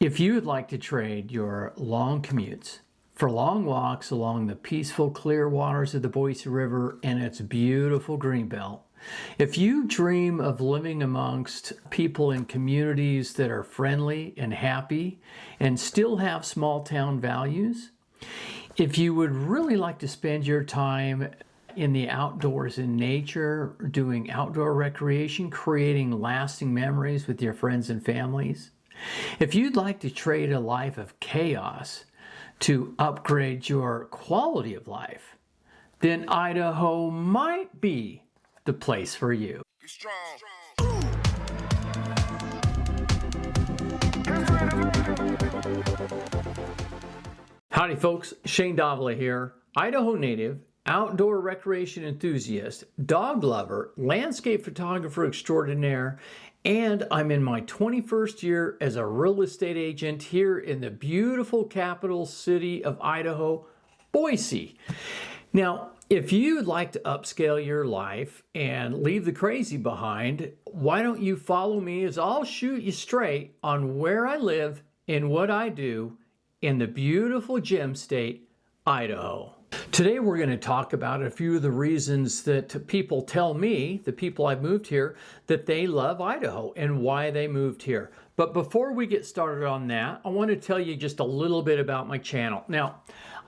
If you would like to trade your long commutes for long walks along the peaceful, clear waters of the Boise River and its beautiful greenbelt, if you dream of living amongst people in communities that are friendly and happy and still have small town values, if you would really like to spend your time in the outdoors in nature, doing outdoor recreation, creating lasting memories with your friends and families, if you'd like to trade a life of chaos to upgrade your quality of life, then Idaho might be the place for you. Howdy folks, Shane Davila here, Idaho native, outdoor recreation enthusiast, dog lover, landscape photographer extraordinaire, and I'm in my 21st year as a real estate agent here in the beautiful capital city of Idaho, Boise. Now, if you'd like to upscale your life and leave the crazy behind, why don't you follow me as I'll shoot you straight on where I live and what I do in the beautiful gem state, Idaho. Today we're going to talk about a few of the reasons that people tell me, the people I've moved here, that they love Idaho and why they moved here. But before we get started on that, I want to tell you just a little bit about my channel. Now,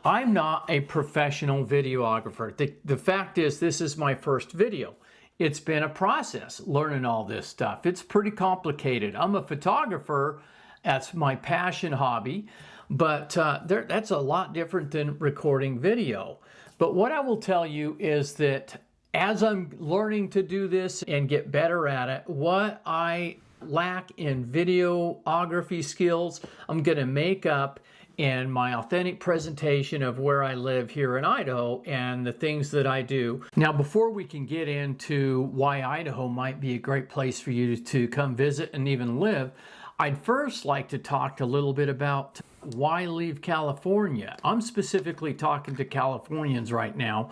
I'm not a professional videographer. The fact is, this is my first video. It's been a process learning all this stuff. It's pretty complicated. I'm a photographer. That's my passion hobby. But that's a lot different than recording video. But what I will tell you is that as I'm learning to do this and get better at it, what I lack in videography skills, I'm going to make up in my authentic presentation of where I live here in Idaho and the things that I do. Now, before we can get into why Idaho might be a great place for you to come visit and even live, I'd first like to talk a little bit about why leave California. I'm specifically talking to Californians right now.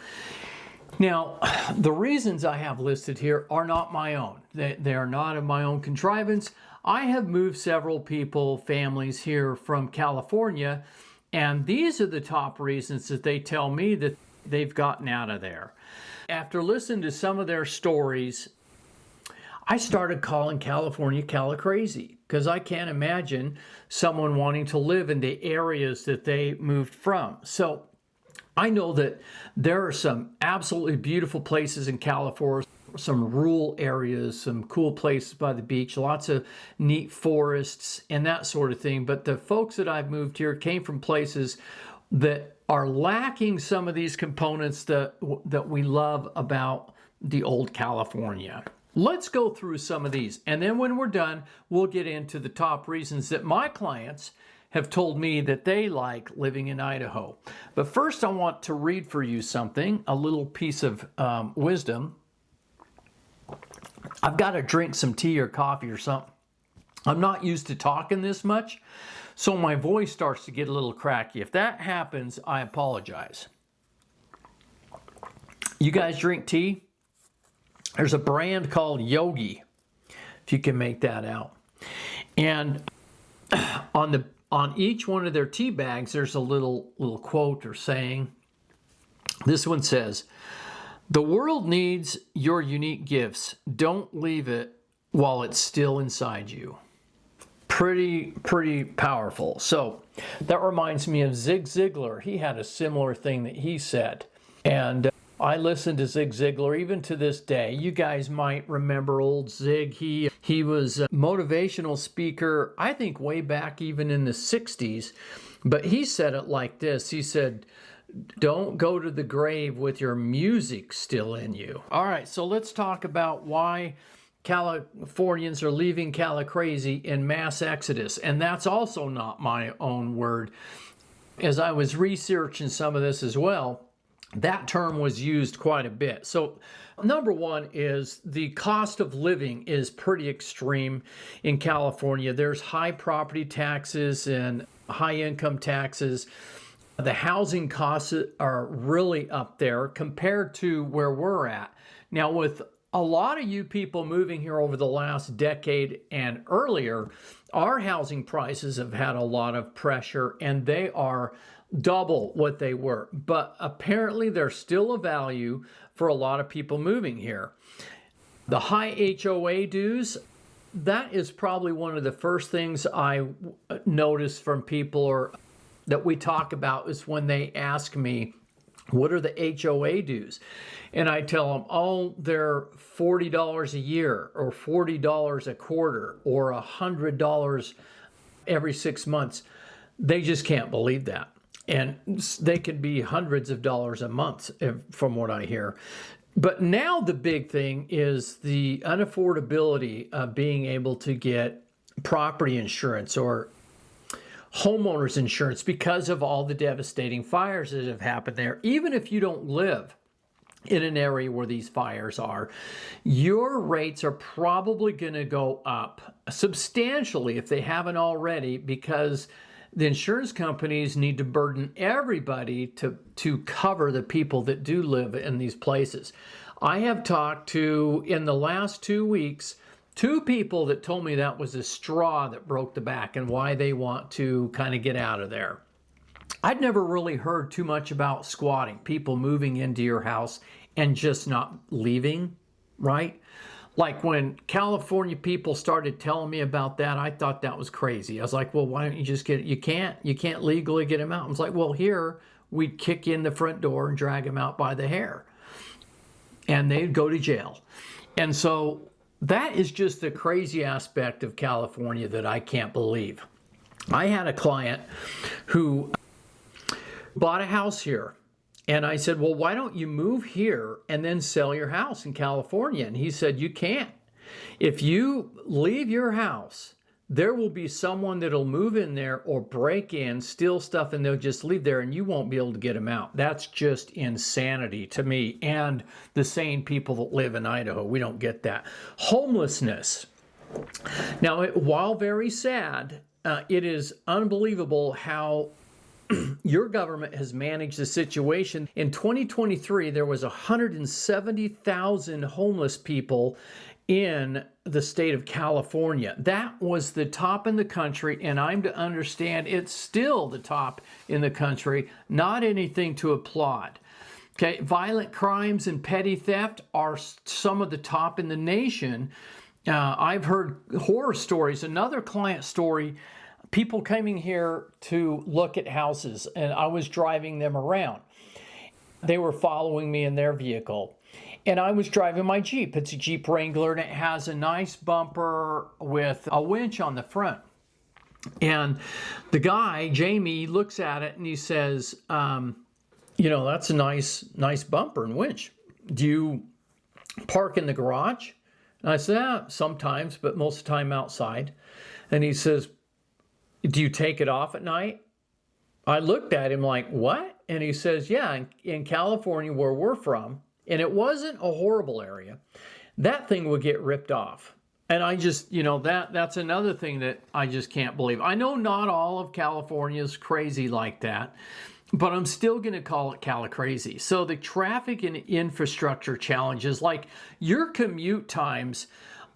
Now, the reasons I have listed here are not my own. They are not of my own contrivance. I have moved several people, families here from California, and these are the top reasons that they tell me that they've gotten out of there. After listening to some of their stories, I started calling California Cali-crazy because I can't imagine someone wanting to live in the areas that they moved from. So I know that there are some absolutely beautiful places in California, some rural areas, some cool places by the beach, lots of neat forests and that sort of thing. But the folks that I've moved here came from places that are lacking some of these components that we love about the old California. Let's go through some of these, and then when we're done, we'll get into the top reasons that my clients have told me that they like living in Idaho. But first, I want to read for you something, a little piece of wisdom. I've got to drink some tea or coffee or something. I'm not used to talking this much, so my voice starts to get a little cracky. If that happens, I apologize. You guys drink tea? There's a brand called Yogi, if you can make that out. And on each one of their tea bags, there's a little quote or saying. This one says, "The world needs your unique gifts. Don't leave it while it's still inside you." Pretty powerful. So that reminds me of Zig Ziglar. He had a similar thing that he said. And I listen to Zig Ziglar even to this day. You guys might remember old Zig. He was a motivational speaker, I think way back even in the 60s. But he said it like this. He said, "Don't go to the grave with your music still in you." All right, so let's talk about why Californians are leaving Cali-crazy in mass exodus. And that's also not my own word. As I was researching some of this as well, that term was used quite a bit. So number one is the cost of living is pretty extreme in California. There's high property taxes and high income taxes. The housing costs are really up there compared to where we're at. Now with a lot of you people moving here over the last decade and earlier, our housing prices have had a lot of pressure and they are double what they were. But apparently there's still a value for a lot of people moving here. The high HOA dues, that is probably one of the first things I notice from people or that we talk about is when they ask me, what are the HOA dues? And I tell them, oh, they're $40 a year or $40 a quarter or $100 every 6 months. They just can't believe that. And they could be hundreds of dollars a month from what I hear. But now the big thing is the unaffordability of being able to get property insurance or homeowners insurance because of all the devastating fires that have happened there. Even if you don't live in an area where these fires are, your rates are probably going to go up substantially if they haven't already, because the insurance companies need to burden everybody to cover the people that do live in these places. I have talked to, in the last 2 weeks, 2 people that told me that was a straw that broke the back and why they want to kind of get out of there. I'd never really heard too much about squatting, people moving into your house and just not leaving, right? Like when California people started telling me about that, I thought that was crazy. I was like, well, why don't you just get it? You can't legally get them out. I was like, well, here we'd kick in the front door and drag them out by the hair and they'd go to jail. And so that is just the crazy aspect of California that I can't believe. I had a client who bought a house here. And I said, well, why don't you move here and then sell your house in California? And he said, you can't. If you leave your house, there will be someone that'll move in there or break in, steal stuff, and they'll just leave there and you won't be able to get them out. That's just insanity to me and the sane people that live in Idaho. We don't get that. Homelessness. Now, while very sad, it is unbelievable how your government has managed the situation. In 2023, there was 170,000 homeless people in the state of California. That was the top in the country, and I'm to understand it's still the top in the country, not anything to applaud. Okay, violent crimes and petty theft are some of the top in the nation. I've heard horror stories. Another client story, people coming here to look at houses, and I was driving them around. They were following me in their vehicle, and I was driving my Jeep. It's a Jeep Wrangler, and it has a nice bumper with a winch on the front. And the guy, Jamie, looks at it and he says, that's a nice bumper and winch. Do you park in the garage? And I said, sometimes, but most of the time outside. And he says, do you take it off at night? I looked at him like, what? And he says, yeah, in California where we're from, and it wasn't a horrible area, that thing would get ripped off. And I just, that's another thing that I just can't believe. I know not all of California is crazy like that, but I'm still going to call it Cali-crazy. So the traffic and infrastructure challenges, like your commute times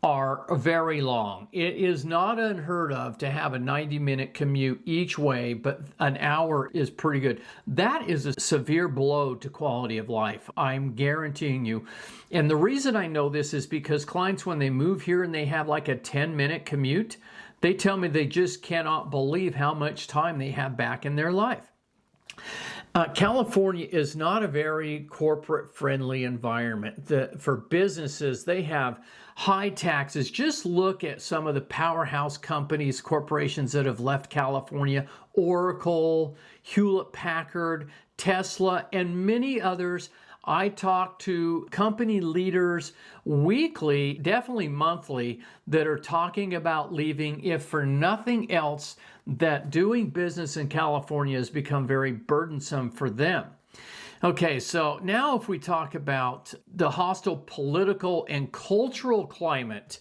are very long. It is not unheard of to have a 90-minute commute each way, but an hour is pretty good. That is a severe blow to quality of life, I'm guaranteeing you. And the reason I know this is because clients, when they move here and they have like a 10-minute commute, they tell me they just cannot believe how much time they have back in their life. California is not a very corporate-friendly environment. For businesses, they have high taxes. Just look at some of the powerhouse companies, corporations that have left California: Oracle, Hewlett-Packard, Tesla, and many others. I talk to company leaders weekly, definitely monthly, that are talking about leaving, if for nothing else, that doing business in California has become very burdensome for them. Okay, so now if we talk about the hostile political and cultural climate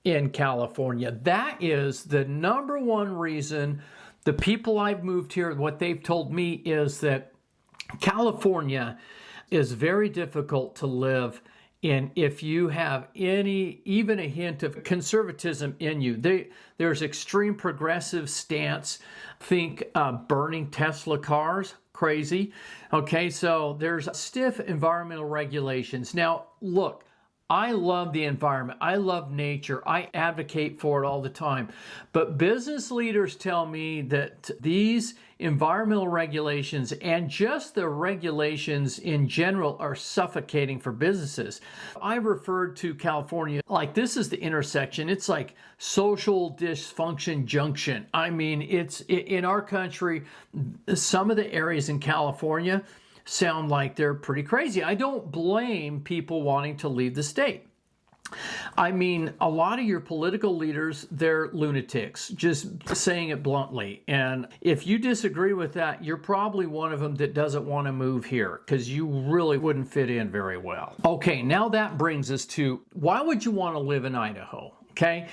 in California, that is the number one reason the people I've moved here, what they've told me is that California is very difficult to live And if you have even a hint of conservatism in you, there's extreme progressive stance. Think burning Tesla cars, crazy. Okay, so there's stiff environmental regulations. Now, look, I love the environment. I love nature. I advocate for it all the time. But business leaders tell me that these environmental regulations and just the regulations in general are suffocating for businesses. I referred to California like this is the intersection. It's like social dysfunction junction. I mean, it's in our country, some of the areas in California sound like they're pretty crazy. I don't blame people wanting to leave the state. I mean, a lot of your political leaders, they're lunatics, just saying it bluntly. And if you disagree with that, you're probably one of them that doesn't want to move here because you really wouldn't fit in very well. Okay, now that brings us to why would you want to live in Idaho? Okay.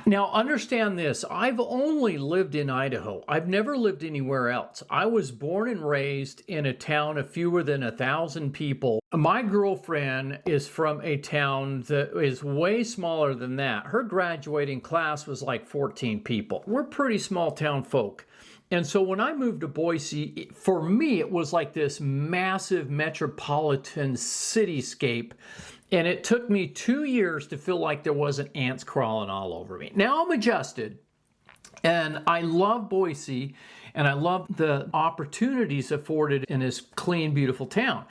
Now, understand this. I've only lived in Idaho. I've never lived anywhere else. I was born and raised in a town of fewer than 1,000 people. My girlfriend is from a town that is way smaller than that. Her graduating class was like 14 people. We're pretty small town folk. And so when I moved to Boise, for me, it was like this massive metropolitan cityscape. And it took me 2 years to feel like there wasn't ants crawling all over me. Now I'm adjusted, and I love Boise, and I love the opportunities afforded in this clean, beautiful town.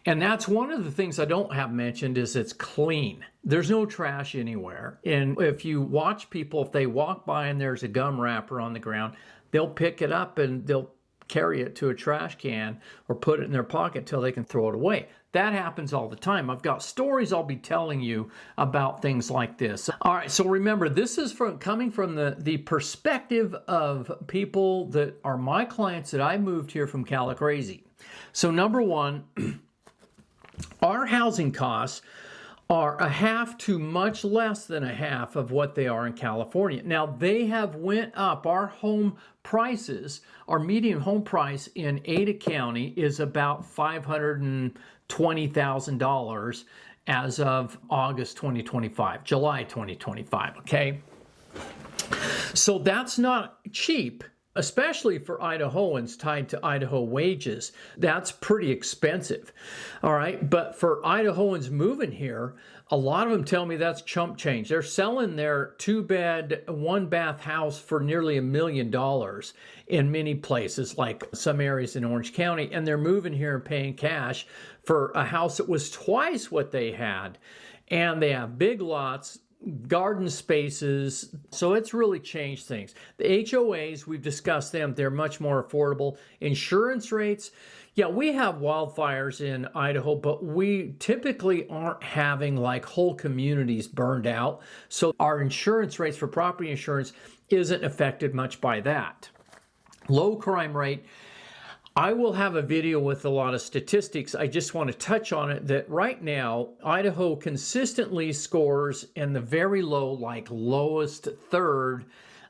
And that's one of the things I don't have mentioned is it's clean. There's no trash anywhere. And if you watch people, if they walk by and there's a gum wrapper on the ground, they'll pick it up and they'll carry it to a trash can or put it in their pocket till they can throw it away. That happens all the time. I've got stories I'll be telling you about things like this. All right, so remember, this is coming from the perspective of people that are my clients that I moved here from California. So number one, our housing costs are a half to much less than a half of what they are in California. Now, they have went up. Our home prices, our median home price in Ada County is about $520,000 as of August 2025, July 2025, okay? So that's not cheap, especially for Idahoans tied to Idaho wages. That's pretty expensive, all right? But for Idahoans moving here, a lot of them tell me that's chump change. They're selling their 2-bed, 1-bath house for nearly $1 million in many places, like some areas in Orange County, and they're moving here and paying cash for a house that was twice what they had. And they have big lots, garden spaces, so it's really changed things. The HOAs, we've discussed them, they're much more affordable. Insurance rates, yeah, we have wildfires in Idaho, but we typically aren't having like whole communities burned out. So our insurance rates for property insurance isn't affected much by that. Low crime rate, I will have a video with a lot of statistics. I just want to touch on it that right now, Idaho consistently scores in the very low, like lowest third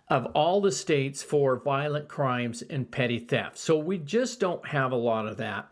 of all the states for violent crimes and petty theft. So we just don't have a lot of that.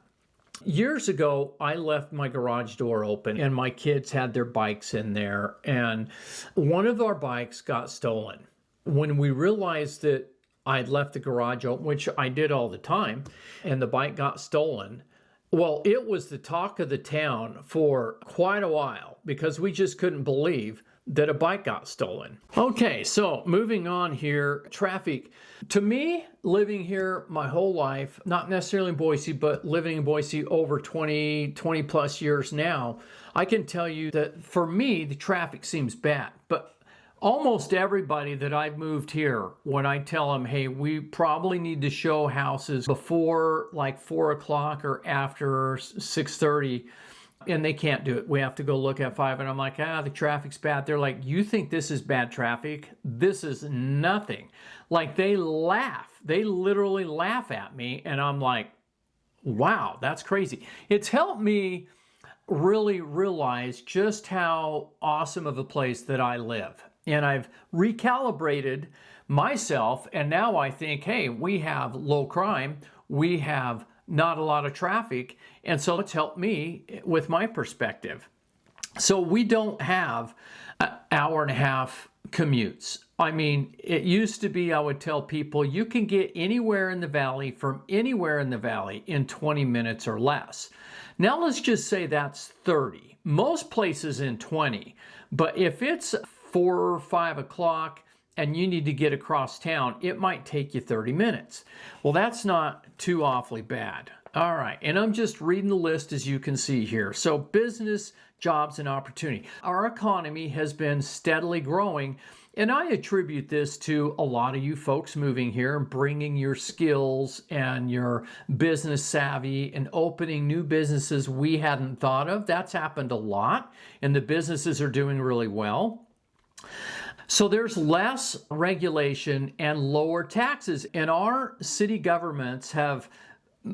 Years ago, I left my garage door open and my kids had their bikes in there, and one of our bikes got stolen. When we realized that I'd left the garage open, which I did all the time, and the bike got stolen, well, it was the talk of the town for quite a while because we just couldn't believe that a bike got stolen. Okay, so moving on here, traffic. To me, living here my whole life, not necessarily in Boise, but living in Boise over 20 plus years now, I can tell you that for me, the traffic seems bad. But almost everybody that I've moved here, when I tell them, hey, we probably need to show houses before like 4 o'clock or after 6:30, and they can't do it. We have to go look at 5. And I'm like, the traffic's bad. They're like, you think this is bad traffic? This is nothing. Like they laugh. They literally laugh at me. And I'm like, wow, that's crazy. It's helped me really realize just how awesome of a place that I live. And I've recalibrated myself. And now I think, hey, we have low crime. We have not a lot of traffic. And so it's helped me with my perspective. So we don't have an hour and a half commutes. I mean, it used to be, I would tell people, you can get anywhere in the valley from anywhere in the valley in 20 minutes or less. Now let's just say that's 30. Most places in 20. But if it's 4 or 5 o'clock and you need to get across town, it might take you 30 minutes. Well, that's not too awfully bad. All right, and I'm just reading the list as you can see here. So business, jobs, and opportunity. Our economy has been steadily growing, and I attribute this to a lot of you folks moving here and bringing your skills and your business savvy and opening new businesses we hadn't thought of. That's happened a lot, and the businesses are doing really well. So there's less regulation and lower taxes, and our city governments have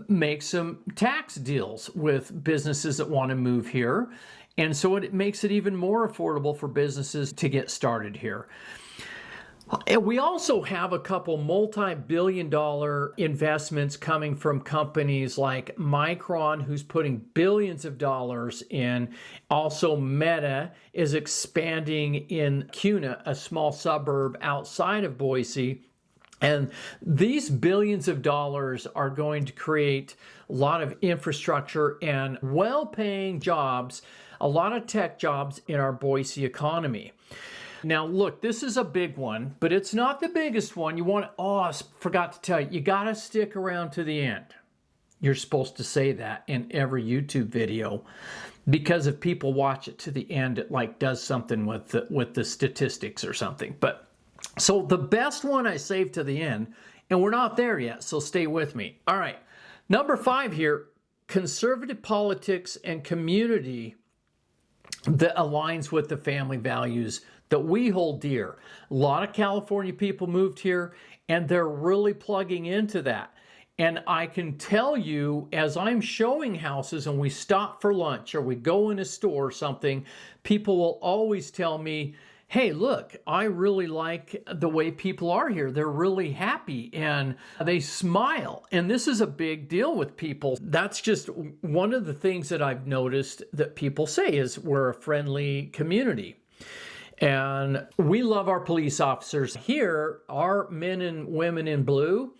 made some tax deals with businesses that want to move here. And so it makes it even more affordable for businesses to get started here. And we also have a couple multi-billion-dollar investments coming from companies like Micron, who's putting billions of dollars in. Also, Meta is expanding in Kuna, a small suburb outside of Boise. And these billions of dollars are going to create a lot of infrastructure and well-paying jobs, a lot of tech jobs in our Boise economy. Now, look, this is a big one, but it's not the biggest one. I forgot to tell you, you got to stick around to the end. You're supposed to say that in every YouTube video, because if people watch it to the end, it like does something with the statistics or something. But so the best one I saved to the end, and we're not there yet, so stay with me. All right, number 5 here, conservative politics and community that aligns with the family values that we hold dear. A lot of California people moved here, and they're really plugging into that. And I can tell you, as I'm showing houses and we stop for lunch or we go in a store or something, people will always tell me, hey, look, I really like the way people are here. They're really happy and they smile. And this is a big deal with people. That's just one of the things that I've noticed that people say is we're a friendly community. And we love our police officers. Here, our men and women in blue,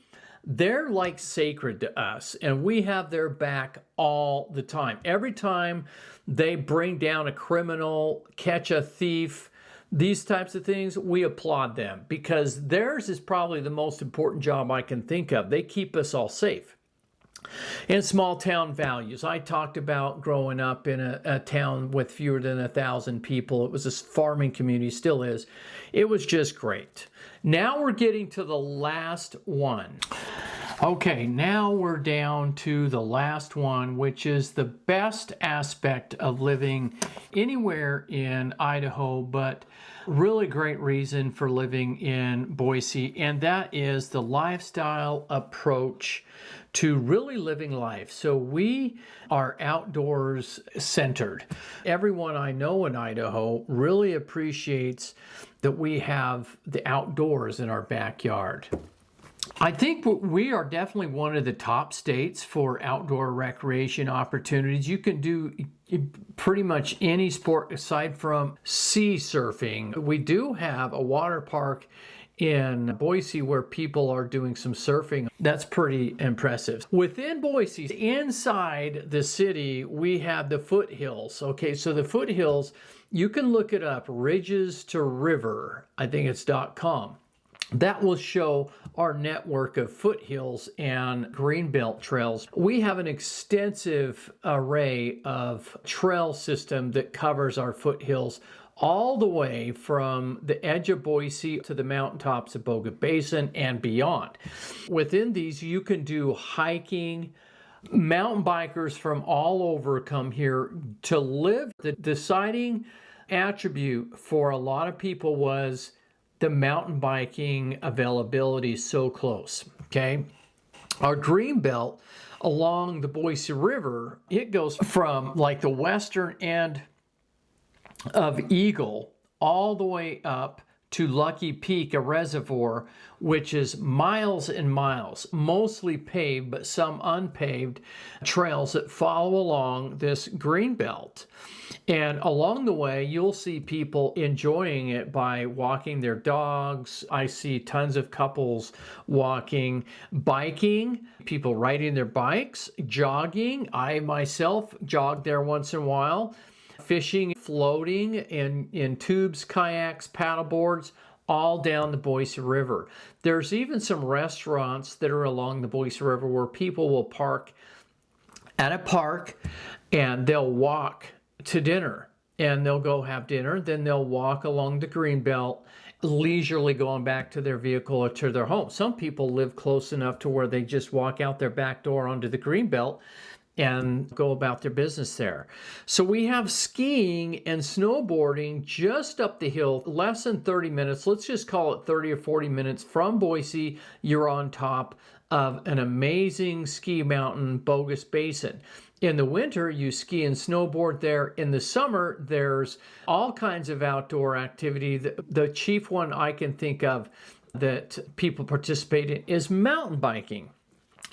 they're like sacred to us, and we have their back all the time. Every time they bring down a criminal, catch a thief, these types of things, we applaud them because theirs is probably the most important job I can think of. They keep us all safe. And small town values. I talked about growing up in a town with fewer than 1,000 people. It was a farming community, still is. It was just great. Now we're getting to the last one. Okay, now we're down to the last one, which is the best aspect of living anywhere in Idaho, but really great reason for living in Boise, and that is the lifestyle approach to really living life. So we are outdoors centered. Everyone I know in Idaho really appreciates that we have the outdoors in our backyard. I think we are definitely one of the top states for outdoor recreation opportunities. You can do pretty much any sport aside from sea surfing. We do have a water park in Boise where people are doing some surfing. That's pretty impressive. Within Boise, inside the city, we have the foothills. Okay, so the foothills, you can look it up, Ridges to River, I think it's .com. That will show our network of foothills and greenbelt trails. We have an extensive array of trail system that covers our foothills all the way from the edge of Boise to the mountaintops of Boga Basin and beyond. Within these, you can do hiking. Mountain bikers from all over come here to live. The deciding attribute for a lot of people was the mountain biking availability is so close, okay? Our green belt along the Boise River, it goes from like the western end of Eagle all the way up to Lucky Peak, a reservoir, which is miles and miles, mostly paved, but some unpaved trails that follow along this green belt. And along the way, you'll see people enjoying it by walking their dogs. I see tons of couples walking, biking, people riding their bikes, jogging. I myself jog there once in a while. Fishing, floating in tubes, kayaks, paddleboards, all down the Boise River. There's even some restaurants that are along the Boise River where people will park at a park and they'll walk to dinner. And they'll go have dinner, then they'll walk along the green belt, leisurely going back to their vehicle or to their home. Some people live close enough to where they just walk out their back door onto the green belt and go about their business there. So we have skiing and snowboarding just up the hill, less than 30 minutes. Let's just call it 30 or 40 minutes from Boise. You're on top of an amazing ski mountain, Bogus Basin. In the winter, you ski and snowboard there. In the summer, there's all kinds of outdoor activity. The chief one I can think of that people participate in is mountain biking.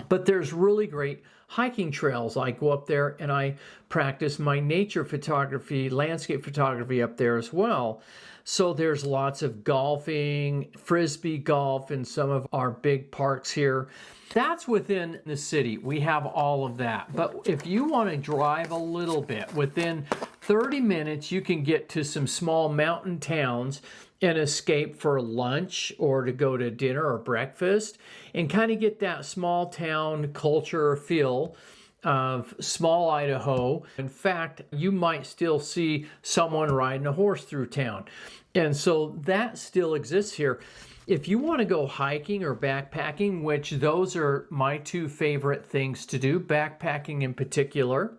But there's really great hiking trails. I go up there and I practice my nature photography, landscape photography up there as well. So there's lots of golfing, frisbee golf in some of our big parks here. That's within the city. We have all of that. But if you want to drive a little bit, within 30 minutes, you can get to some small mountain towns and escape for lunch or to go to dinner or breakfast and kind of get that small town culture feel of small Idaho. In fact, you might still see someone riding a horse through town. And so that still exists here. If you want to go hiking or backpacking, which those are my two favorite things to do, backpacking in particular,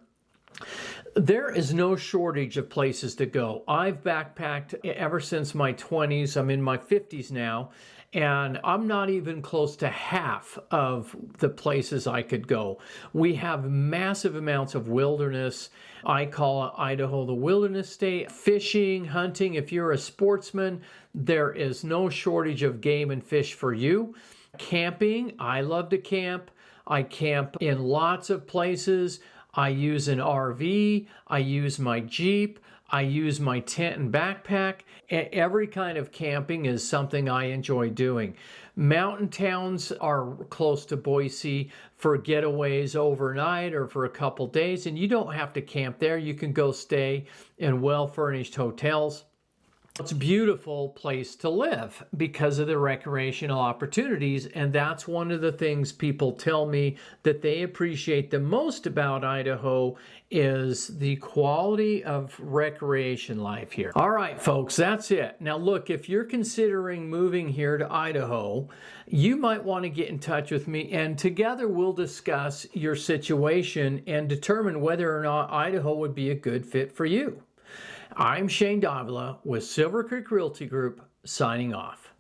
there is no shortage of places to go. I've backpacked ever since my 20s. I'm in my 50s now, and I'm not even close to half of the places I could go. We have massive amounts of wilderness. I call Idaho the wilderness state. Fishing, hunting, if you're a sportsman, there is no shortage of game and fish for you. Camping, I love to camp. I camp in lots of places. I use an RV, I use my Jeep, I use my tent and backpack. Every kind of camping is something I enjoy doing. Mountain towns are close to Boise for getaways overnight or for a couple days, and you don't have to camp there. You can go stay in well-furnished hotels. It's a beautiful place to live because of the recreational opportunities, and that's one of the things people tell me that they appreciate the most about Idaho is the quality of recreation life here. All right, folks, that's it. Now look, if you're considering moving here to Idaho, you might want to get in touch with me, and together we'll discuss your situation and determine whether or not Idaho would be a good fit for you. I'm Shane Davila with Silver Creek Realty Group, signing off.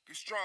Be strong.